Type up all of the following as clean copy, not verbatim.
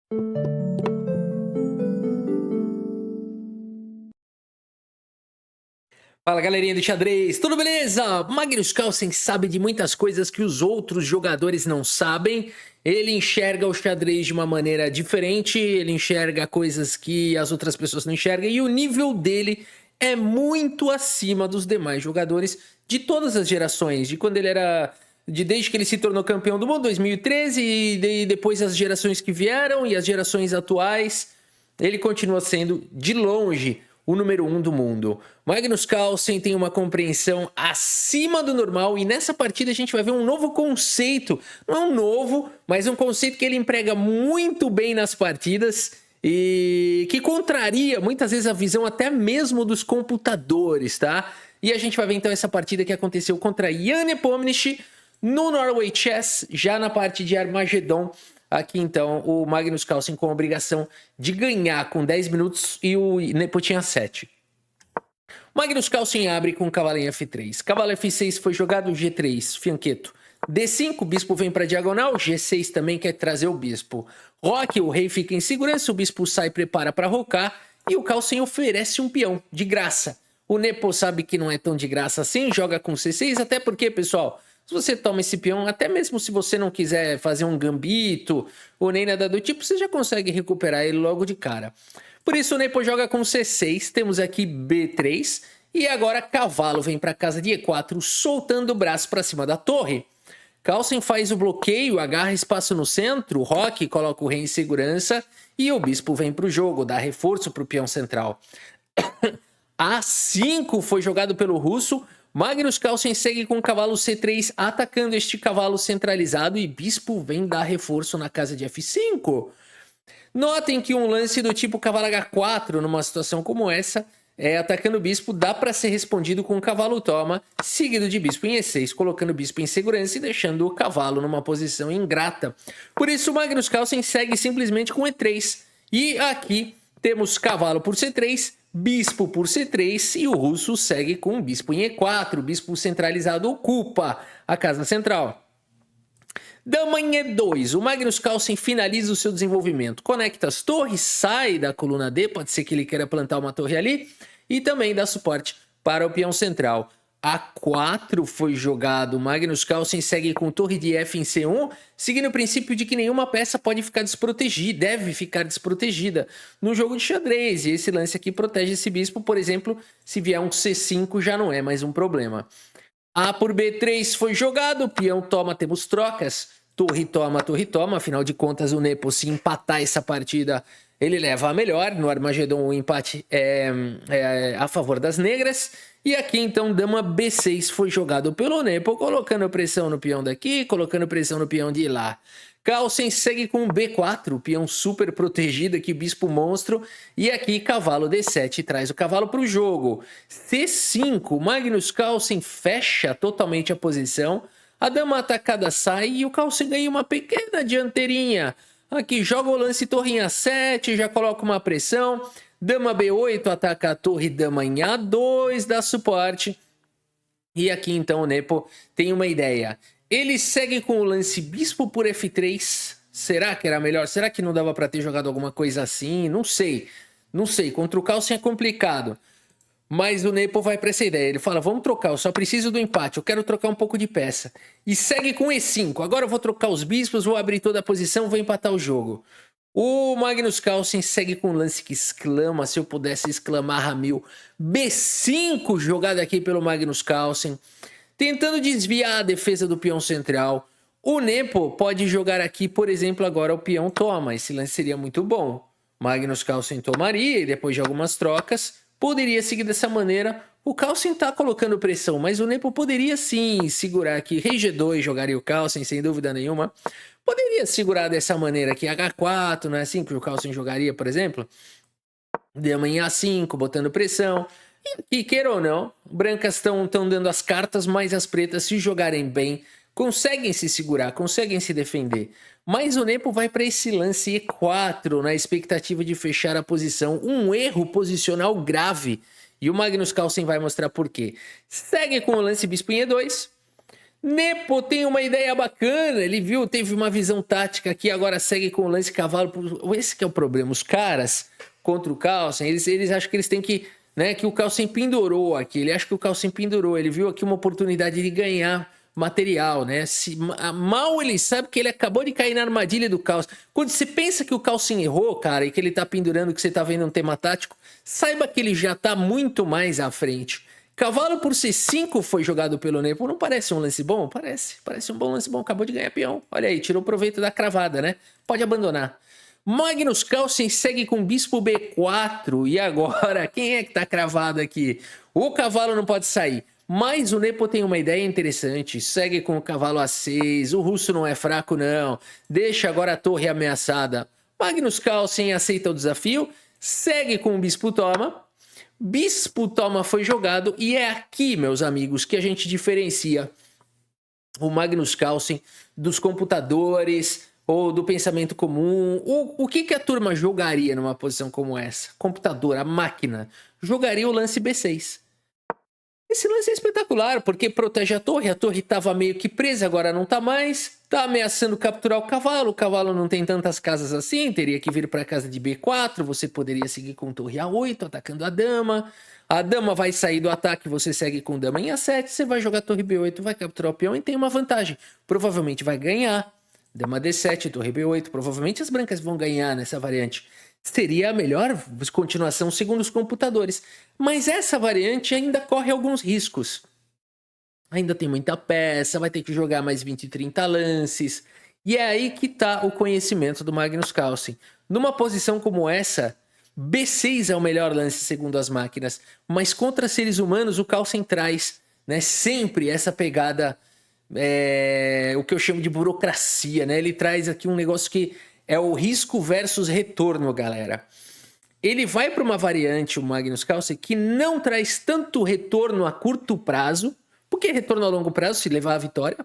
Fala galerinha do xadrez, tudo beleza? Magnus Carlsen sabe de muitas coisas que os outros jogadores não sabem. Ele enxerga o xadrez de uma maneira diferente, ele enxerga coisas que as outras pessoas não enxergam e o nível dele é muito acima dos demais jogadores de todas as gerações, de quando ele era... desde que ele se tornou campeão do mundo, 2013, e depois as gerações que vieram e as gerações atuais, ele continua sendo, de longe, o número 1 do mundo. Magnus Carlsen tem uma compreensão acima do normal e nessa partida a gente vai ver um novo conceito. Não é um novo, mas um conceito que ele emprega muito bem nas partidas e que contraria muitas vezes a visão até mesmo dos computadores, tá? E a gente vai ver então essa partida que aconteceu contra Jan Nepomniachtchi no Norway Chess, já na parte de Armagedon. Aqui então o Magnus Carlsen com a obrigação de ganhar com 10 minutos e o Nepo tinha 7. Magnus Carlsen abre com cavalo em F3. Cavalo F6 foi jogado, G3, fianqueto. D5, o bispo vem para diagonal, G6 também quer trazer o bispo. Roque, o rei fica em segurança, o bispo sai e prepara para rocar e o Carlsen oferece um peão, de graça. O Nepo sabe que não é tão de graça assim, joga com C6, até porque, pessoal, se você toma esse peão, até mesmo se você não quiser fazer um gambito ou nem nada do tipo, você já consegue recuperar ele logo de cara. Por isso o Nepo joga com C6, temos aqui B3 e agora cavalo vem para casa de E4, soltando o braço para cima da torre. Carlsen faz o bloqueio, agarra espaço no centro, Roque coloca o rei em segurança e o bispo vem para o jogo, dá reforço para o peão central. A5 foi jogado pelo russo. Magnus Carlsen segue com o cavalo C3, atacando este cavalo centralizado e bispo vem dar reforço na casa de F5. Notem que um lance do tipo cavalo H4, numa situação como essa, atacando o bispo, dá para ser respondido com o cavalo toma, seguido de bispo em E6, colocando o bispo em segurança e deixando o cavalo numa posição ingrata. Por isso, Magnus Carlsen segue simplesmente com E3. E aqui temos cavalo por C3, bispo por C3 e o russo segue com o bispo em E4. O bispo centralizado ocupa a casa central. Dama em E2. O Magnus Carlsen finaliza o seu desenvolvimento. Conecta as torres, sai da coluna D, pode ser que ele queira plantar uma torre ali, e também dá suporte para o peão central. A4 foi jogado. Magnus Carlsen segue com torre de F em C1, seguindo o princípio de que nenhuma peça pode ficar desprotegida, deve ficar desprotegida no jogo de xadrez. E esse lance aqui protege esse bispo, por exemplo, se vier um C5 já não é mais um problema. A por B3 foi jogado, peão toma, temos trocas, torre toma, afinal de contas o Nepo, se empatar essa partida, ele leva a melhor. No Armagedon o empate é a favor das negras. E aqui então dama B6 foi jogado pelo Nepo, colocando pressão no peão daqui, colocando pressão no peão de lá. Carlsen segue com B4, peão super protegido aqui, bispo monstro. E aqui cavalo D7 traz o cavalo para o jogo. C5, Magnus Carlsen fecha totalmente a posição. A dama atacada sai e o Carlsen ganha uma pequena dianteirinha. Aqui joga o lance torre em A7, já coloca uma pressão. Dama B8 ataca a torre, dama em A2, dá suporte. E aqui então o Nepo tem uma ideia. Ele segue com o lance bispo por F3. Será que era melhor? Será que não dava para ter jogado alguma coisa assim? Não sei. Não sei. Contra o Carlsen é complicado. Mas o Nepo vai para essa ideia. Ele fala, vamos trocar, eu só preciso do empate. Eu quero trocar um pouco de peça. E segue com E5. Agora eu vou trocar os bispos, vou abrir toda a posição, vou empatar o jogo. O Magnus Carlsen segue com um lance que exclama, se eu pudesse exclamar a mil. B5 jogado aqui pelo Magnus Carlsen, tentando desviar a defesa do peão central. O Nepo pode jogar aqui, por exemplo, agora o peão toma. Esse lance seria muito bom. Magnus Carlsen tomaria e depois de algumas trocas, poderia seguir dessa maneira. O Carlsen está colocando pressão, mas o Nepo poderia sim segurar aqui. Rei G2 jogaria o Carlsen, sem dúvida nenhuma. Poderia segurar dessa maneira aqui, H4, não é assim que o Carlsen jogaria, por exemplo? Dama em A5, botando pressão. E queira ou não, brancas estão dando as cartas, mas as pretas, se jogarem bem, conseguem se segurar, conseguem se defender. Mas o Nepo vai para esse lance E4, na expectativa de fechar a posição. Um erro posicional grave. E o Magnus Carlsen vai mostrar por quê. Segue com o lance bispo em E2. Nepo tem uma ideia bacana, ele viu, teve uma visão tática aqui, agora segue com o lance cavalo. Esse que é o problema, os caras contra o Carlsen, eles acham que eles têm que, né, que o Carlsen pendurou aqui, ele acha que o Carlsen pendurou, ele viu aqui uma oportunidade de ganhar material, né? Mal ele sabe que ele acabou de cair na armadilha do Carlsen. Quando você pensa que o Carlsen errou, cara, e que ele tá pendurando, que você tá vendo um tema tático, saiba que ele já tá muito mais à frente. Cavalo por C5 foi jogado pelo Nepo. Não parece um lance bom? Parece um bom lance bom. Acabou de ganhar peão. Olha aí, tirou proveito da cravada, né? Pode abandonar. Magnus Carlsen segue com bispo B4. E agora, quem é que tá cravado aqui? O cavalo não pode sair. Mas o Nepo tem uma ideia interessante. Segue com o cavalo A6. O russo não é fraco, não. Deixa agora a torre ameaçada. Magnus Carlsen aceita o desafio. Segue com o bispo toma. Bispo toma foi jogado e é aqui, meus amigos, que a gente diferencia o Magnus Carlsen dos computadores ou do pensamento comum. O que a turma jogaria numa posição como essa? Computador, a máquina, jogaria o lance B6. Esse lance é espetacular, porque protege a torre estava meio que presa, agora não está mais, está ameaçando capturar o cavalo não tem tantas casas assim, teria que vir para a casa de B4, você poderia seguir com torre A8, atacando a dama vai sair do ataque, você segue com dama em A7, você vai jogar torre B8, vai capturar o peão e tem uma vantagem, provavelmente vai ganhar, dama D7, torre B8, provavelmente as brancas vão ganhar nessa variante. Seria a melhor continuação segundo os computadores. Mas essa variante ainda corre alguns riscos. Ainda tem muita peça, vai ter que jogar mais 20, 30 lances. E é aí que está o conhecimento do Magnus Carlsen. Numa posição como essa, B6 é o melhor lance segundo as máquinas. Mas contra seres humanos, o Carlsen traz, né, sempre essa pegada, o que eu chamo de burocracia. Né? Ele traz aqui um negócio que... é o risco versus retorno, galera. Ele vai para uma variante, o Magnus Carlsen, que não traz tanto retorno a curto prazo, porque retorno a longo prazo, se levar a vitória,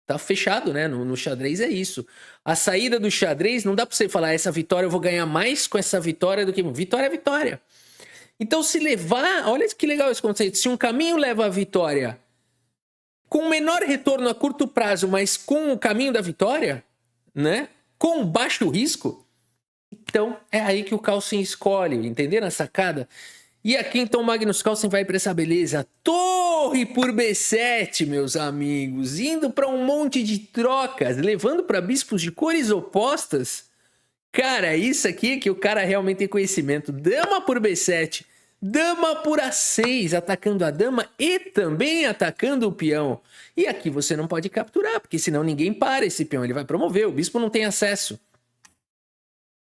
tá fechado, né? No xadrez é isso. A saída do xadrez, não dá para você falar, essa vitória eu vou ganhar mais com essa vitória do que... Vitória é vitória. Então, se levar... Olha que legal esse conceito. Se um caminho leva à vitória com menor retorno a curto prazo, mas com o caminho da vitória, né? Com baixo risco, então é aí que o Carlsen escolhe, entenderam a sacada? E aqui então o Magnus Carlsen vai para essa beleza, torre por B7, meus amigos, indo para um monte de trocas, levando para bispos de cores opostas. Cara, isso aqui é que o cara realmente tem conhecimento, dama por B7, dama por A6, atacando a dama e também atacando o peão. E aqui você não pode capturar, porque senão ninguém para esse peão, ele vai promover, o bispo não tem acesso.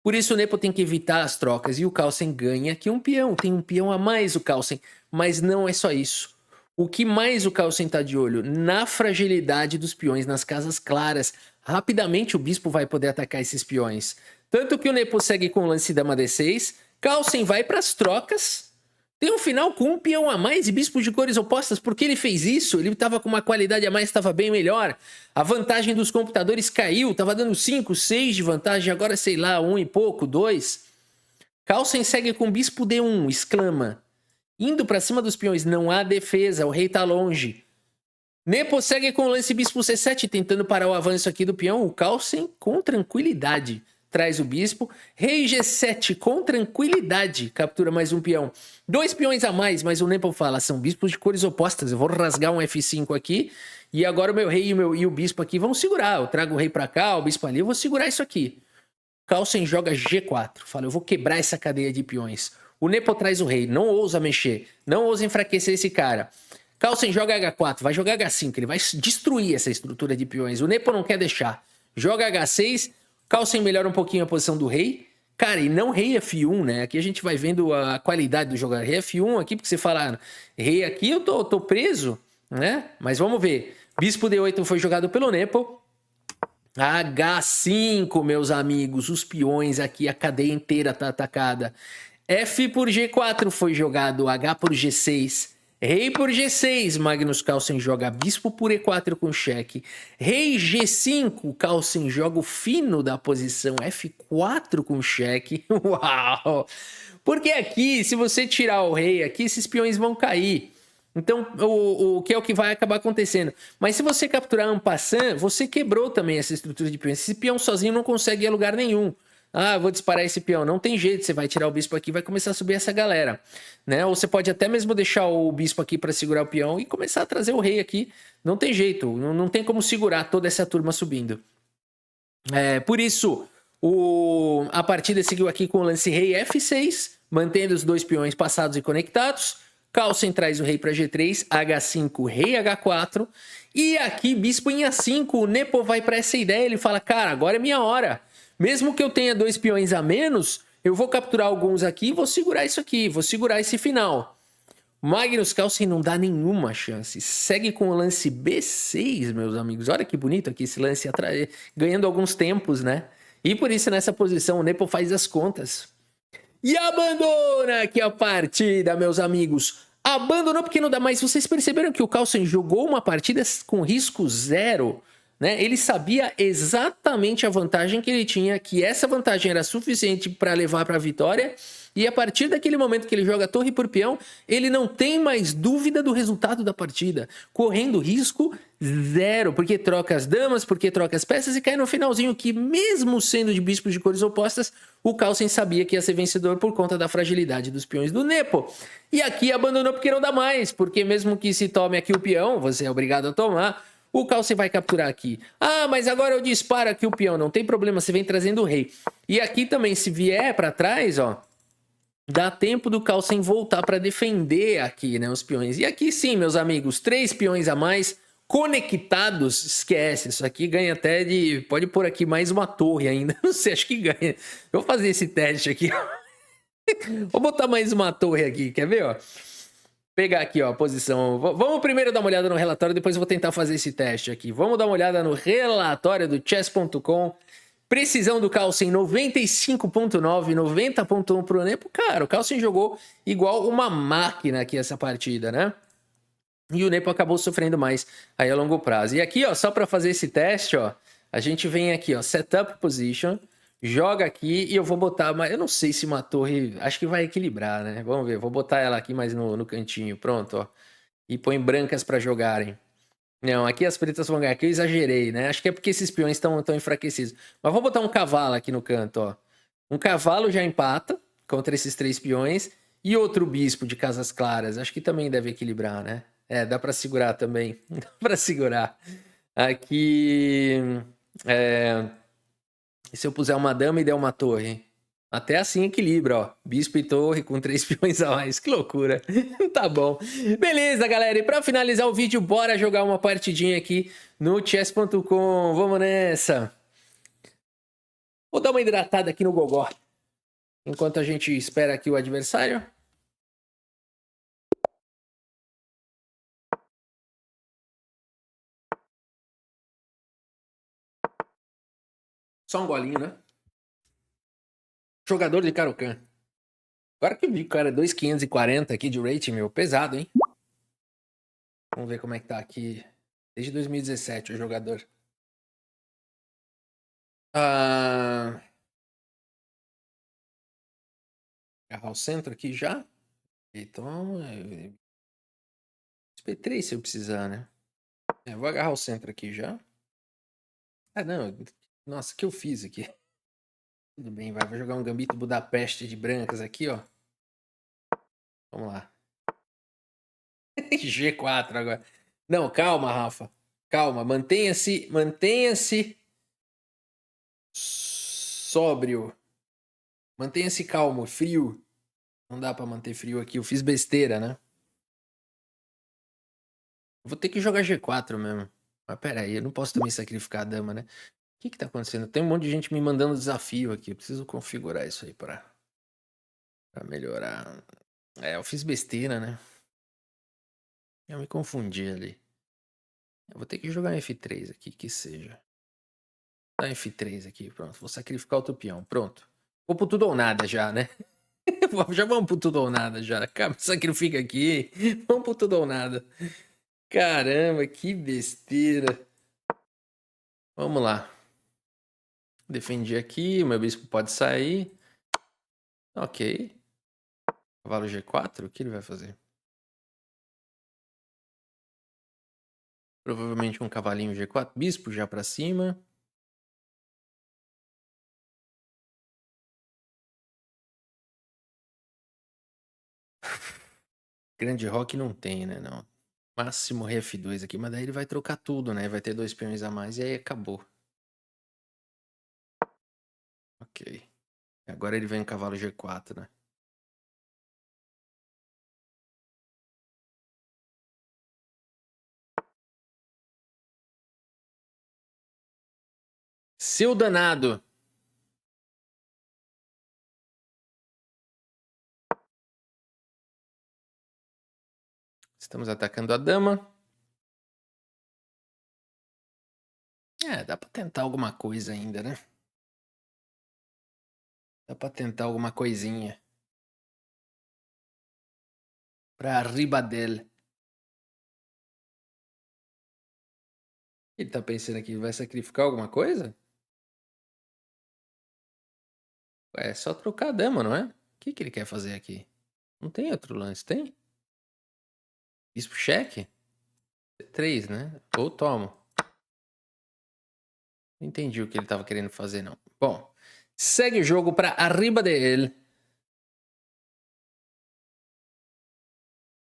Por isso o Nepo tem que evitar as trocas, e o Carlsen ganha aqui um peão, tem um peão a mais o Carlsen, mas não é só isso. O que mais o Carlsen tá de olho? Na fragilidade dos peões, nas casas claras. Rapidamente o bispo vai poder atacar esses peões. Tanto que o Nepo segue com o lance dama D6, Carlsen vai para as trocas, tem um final com um peão a mais e bispos de cores opostas. Por que ele fez isso? Ele estava com uma qualidade a mais, estava bem melhor. A vantagem dos computadores caiu, estava dando 5, 6 de vantagem, agora sei lá, 1 e pouco, 2. Carlsen segue com bispo D1, exclama. Indo para cima dos peões, não há defesa, o rei está longe. Nepo segue com o lance bispo C7, tentando parar o avanço aqui do peão. O Carlsen com tranquilidade traz o bispo, rei G7 com tranquilidade, captura mais um peão. 2 peões a mais, mas o Nepo fala, são bispos de cores opostas, eu vou rasgar um F5 aqui, e agora o meu rei e o bispo aqui vão segurar, eu trago o rei pra cá, o bispo ali, eu vou segurar isso aqui. Carlsen joga G4, fala, eu vou quebrar essa cadeia de peões. O Nepo traz o rei, não ousa mexer, não ousa enfraquecer esse cara. Carlsen joga H4, vai jogar H5, ele vai destruir essa estrutura de peões, o Nepo não quer deixar. Joga H6, Carlsen melhora um pouquinho a posição do rei. Cara, e não rei F1, né? Aqui a gente vai vendo a qualidade do jogador. Rei F1 aqui, porque você fala, rei aqui eu tô preso, né? Mas vamos ver. Bispo D8 foi jogado pelo Nepo. H5, meus amigos. Os peões aqui, a cadeia inteira tá atacada. F por G4 foi jogado. H por G6. Rei por G6, Magnus Carlsen joga bispo por E4 com cheque. Rei G5, Carlsen joga o fino da posição F4 com cheque. Uau! Porque aqui, se você tirar o rei aqui, esses peões vão cair. Então, o que é o que vai acabar acontecendo. Mas se você capturar en passant, você quebrou também essa estrutura de peões. Esse peão sozinho não consegue ir a lugar nenhum. Ah, vou disparar esse peão. Não tem jeito, você vai tirar o bispo aqui e vai começar a subir essa galera. Né? Ou você pode até mesmo deixar o bispo aqui para segurar o peão e começar a trazer o rei aqui. Não tem jeito, não tem como segurar toda essa turma subindo. Por isso, a partida seguiu aqui com o lance rei F6, mantendo os dois peões passados e conectados. Carlsen traz o rei para G3, H5, rei H4. E aqui, bispo em A5, o Nepo vai para essa ideia, ele fala, cara, agora é minha hora. Mesmo que eu tenha dois peões a menos, eu vou capturar alguns aqui e vou segurar isso aqui, vou segurar esse final. Magnus Carlsen não dá nenhuma chance. Segue com o lance B6, meus amigos. Olha que bonito aqui esse lance, ganhando alguns tempos, né? E por isso, nessa posição, o Nepo faz as contas. E abandona aqui a partida, meus amigos. Abandonou porque não dá mais. Vocês perceberam que o Carlsen jogou uma partida com risco zero, né? Ele sabia exatamente a vantagem que ele tinha, que essa vantagem era suficiente para levar para a vitória. E a partir daquele momento que ele joga torre por peão, ele não tem mais dúvida do resultado da partida. Correndo risco zero, porque troca as damas, porque troca as peças e cai no finalzinho que, mesmo sendo de bispos de cores opostas, o Carlsen sabia que ia ser vencedor por conta da fragilidade dos peões do Nepo. E aqui abandonou porque não dá mais, porque mesmo que se tome aqui o peão, você é obrigado a tomar, o Carlsen vai capturar aqui. Ah, mas agora eu disparo aqui o peão, não tem problema, você vem trazendo o rei. E aqui também, se vier para trás, ó, dá tempo do Carlsen voltar para defender aqui, né, os peões. E aqui sim, meus amigos, 3 peões a mais conectados, esquece, isso aqui ganha até de... Pode pôr aqui mais uma torre ainda, não sei, acho que ganha. Eu vou fazer esse teste aqui, vou botar mais uma torre aqui, quer ver, ó? Pegar aqui, ó, a posição. Vamos primeiro dar uma olhada no relatório, depois eu vou tentar fazer esse teste aqui. Vamos dar uma olhada no relatório do chess.com. Precisão do Carlsen 95.9, 90.1 pro Nepo. Cara, o Carlsen jogou igual uma máquina aqui essa partida, né? E o Nepo acabou sofrendo mais aí a longo prazo. E aqui, ó, só para fazer esse teste, ó, a gente vem aqui, ó, setup position, joga aqui e eu vou botar, mas eu não sei se uma torre, acho que vai equilibrar, né? Vamos ver, vou botar ela aqui mais no cantinho, pronto, ó. E põe brancas para jogarem. Não, aqui as pretas vão ganhar, aqui eu exagerei, né? Acho que é porque esses peões estão enfraquecidos. Mas vou botar um cavalo aqui no canto, ó. Um cavalo já empata contra esses 3 peões. E outro bispo de casas claras. Acho que também deve equilibrar, né? Dá pra segurar também. Dá pra segurar. Aqui... E se eu puser uma dama e der uma torre? Até assim equilibra, ó. Bispo e torre com 3 peões a mais. Que loucura. Tá bom. Beleza, galera. E pra finalizar o vídeo, bora jogar uma partidinha aqui no chess.com. Vamos nessa. Vou dar uma hidratada aqui no gogó. Enquanto a gente espera aqui o adversário. Só um golinho, né? Jogador de Carocan. Agora que eu vi, cara, 2.540 aqui de rating, meu. Pesado, hein? Vamos ver como é que tá aqui. Desde 2017 o jogador. Agarrar o centro aqui já. Então, P3 se eu precisar, né? Vou agarrar o centro aqui já. Ah, não. Nossa, o que eu fiz aqui? Tudo bem, vai jogar um Gambito Budapeste de brancas aqui, ó. Vamos lá. G4 agora. Não, calma, Rafa. Calma, mantenha-se sóbrio. Mantenha-se calmo, frio. Não dá pra manter frio aqui. Eu fiz besteira, né? Vou ter que jogar G4 mesmo. Mas pera aí, eu não posso também sacrificar a dama, né? O que tá acontecendo? Tem um monte de gente me mandando desafio aqui. Eu preciso configurar isso aí pra melhorar. Eu fiz besteira, né? Eu me confundi ali. Eu vou ter que jogar F3 aqui, que seja. Dá F3 aqui, pronto. Vou sacrificar outro peão, pronto. Vou pro tudo ou nada já, né? Já vamos pro tudo ou nada já. Sacrifica aqui. Vamos pro tudo ou nada. Caramba, que besteira. Vamos lá. Defendi aqui, o meu bispo pode sair. Ok. Cavalo G4, o que ele vai fazer? Provavelmente um cavalinho G4. Bispo já pra cima. Grande rock não tem, né? Não. Máximo rei F2 aqui, mas daí ele vai trocar tudo, né? Vai ter 2 peões a mais e aí acabou. Ok. Agora ele vem em cavalo G4, né? Seu danado! Estamos atacando a dama. É, dá pra tentar alguma coisa ainda, né? Dá pra tentar alguma coisinha. Pra arriba dele. Ele tá pensando aqui, vai sacrificar alguma coisa? É só trocar a dama, não é? O que ele quer fazer aqui? Não tem outro lance, tem? Bispo cheque? Três, né? Ou tomo. Não entendi o que ele tava querendo fazer, não. Bom, segue o jogo pra arriba dele.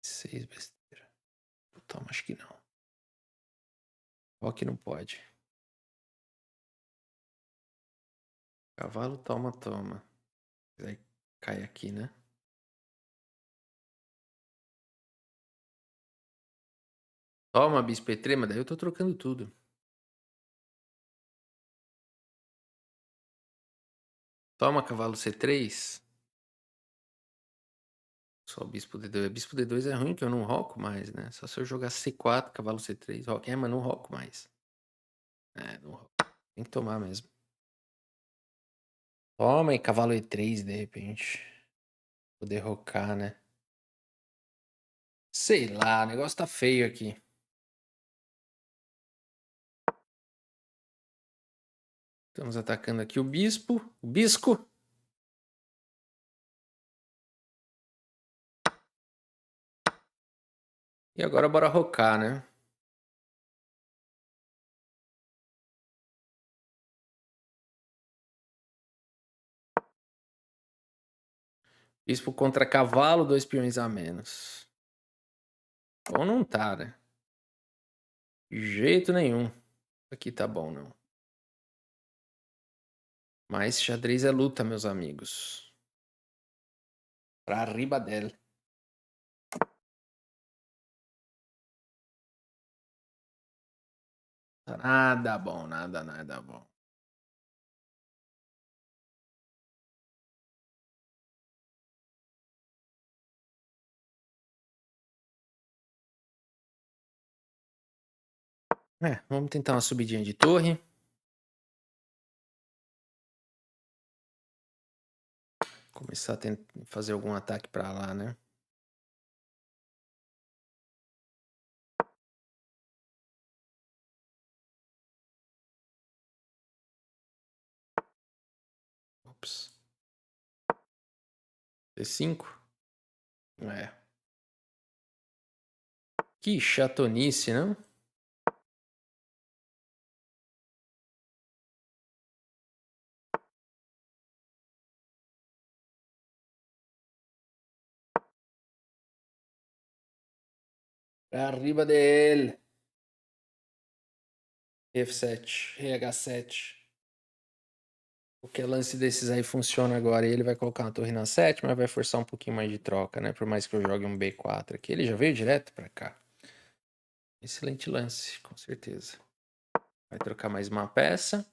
Seis besteira. Toma, acho que não. Rock não pode. Cavalo, toma, toma. Aí cai aqui, né? Toma, bispo E3, mas daí eu tô trocando tudo. Toma, cavalo C3. Só bispo D2. Bispo D2 é ruim que eu não roco mais, né? Só se eu jogar C4, cavalo C3, rock. É, mas não roco mais. É, não roco. Tem que tomar mesmo. Toma e cavalo E3 de repente. Poder rocar, né? Sei lá, o negócio tá feio aqui. Estamos atacando aqui o bispo. O bisco. E agora bora rocar, né? Bispo contra cavalo, 2 peões a menos. Ou não tá, né? De jeito nenhum. Aqui tá bom, não. Mas xadrez é luta, meus amigos. Pra arriba dela. Nada bom, nada bom. É, vamos tentar uma subidinha de torre. Começar a fazer algum ataque pra lá, né? Ops. C5? É. Que chatonice, não? Pra arriba dele. F7, RH7. Qualquer lance desses aí funciona agora. E ele vai colocar uma torre na 7, mas vai forçar um pouquinho mais de troca, né? Por mais que eu jogue um B4 aqui. Ele já veio direto pra cá. Excelente lance, com certeza. Vai trocar mais uma peça.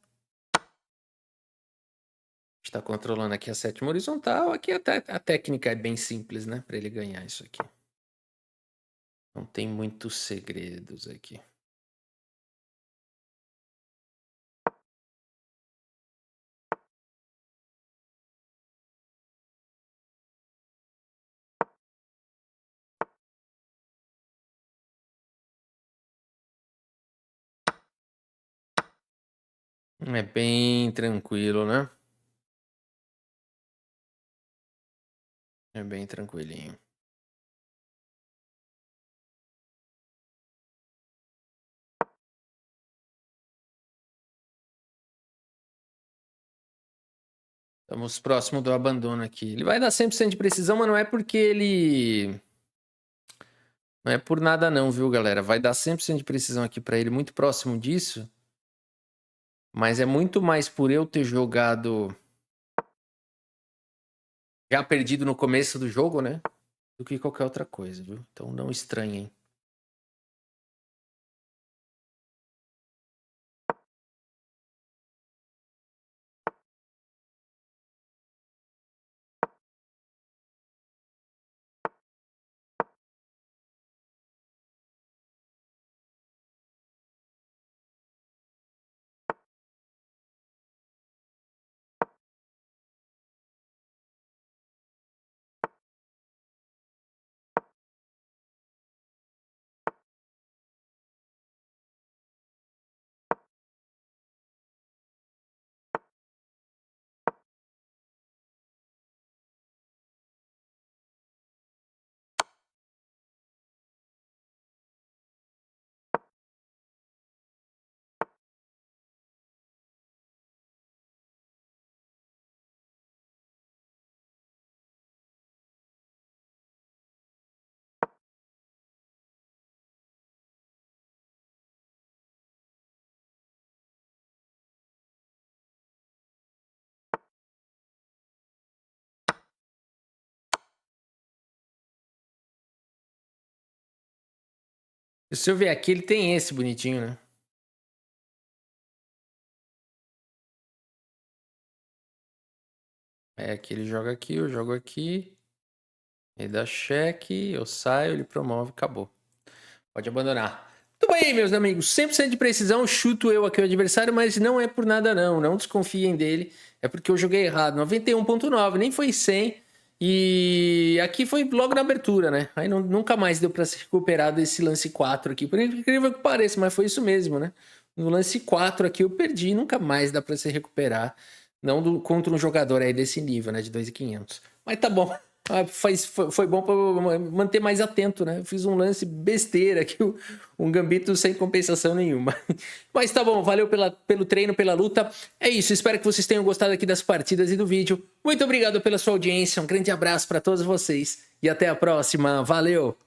Está controlando aqui a sétima horizontal. Aqui a técnica é bem simples, né? Para ele ganhar isso aqui. Não tem muitos segredos aqui. É bem tranquilo, né? É bem tranquilinho. Estamos próximo do abandono aqui. Ele vai dar 100% de precisão, mas não é porque ele... Não é por nada não, viu, galera? Vai dar 100% de precisão aqui pra ele, muito próximo disso. Mas é muito mais por eu ter jogado... Já perdido no começo do jogo, né? Do que qualquer outra coisa, viu? Então não estranhem. Se eu ver aqui, ele tem esse bonitinho, né? É, aqui ele joga aqui, eu jogo aqui. Ele dá cheque, eu saio, ele promove, acabou. Pode abandonar. Tudo bem, meus amigos. 100% de precisão, chuto eu aqui o adversário, mas não é por nada não. Não desconfiem dele. É porque eu joguei errado. 91.9, nem foi 100. E aqui foi logo na abertura, né? Aí nunca mais deu pra se recuperar desse lance 4 aqui. Por incrível que pareça, mas foi isso mesmo, né? No lance 4 aqui eu perdi, nunca mais dá pra se recuperar. Não contra um jogador aí desse nível, né? De 2.500. Mas tá bom. Foi bom para manter mais atento, né? Eu fiz um lance besteira aqui, um gambito sem compensação nenhuma. Mas tá bom, valeu pelo treino, pela luta. É isso, espero que vocês tenham gostado aqui das partidas e do vídeo. Muito obrigado pela sua audiência, um grande abraço para todos vocês e até a próxima. Valeu!